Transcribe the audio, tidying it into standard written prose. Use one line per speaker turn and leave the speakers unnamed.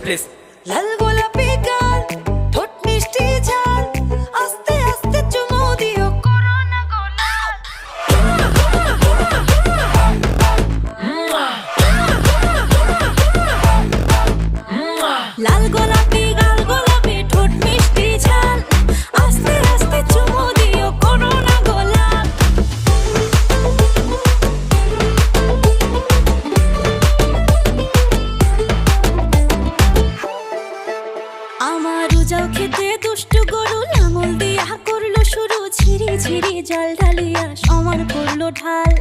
Please.
লাল গোলাপি গাল, ঠোঁট মিষ্টি ঝাল, আস্তে আস্তে চুমু দিও করোনা গোলাপ। লাল গোলাপি গাল গোলাপি ঠোঁট মিষ্টি ঝাল, আস্তে আস্তে চুমু দিও করোনা গোলাপ। আমার উজাও খেতে দুষ্টু গরু লাঙল দিয়া করলো শুরু, ঝিরি ঝিরি জল ঢালিয়া সমান করলো ঢাল।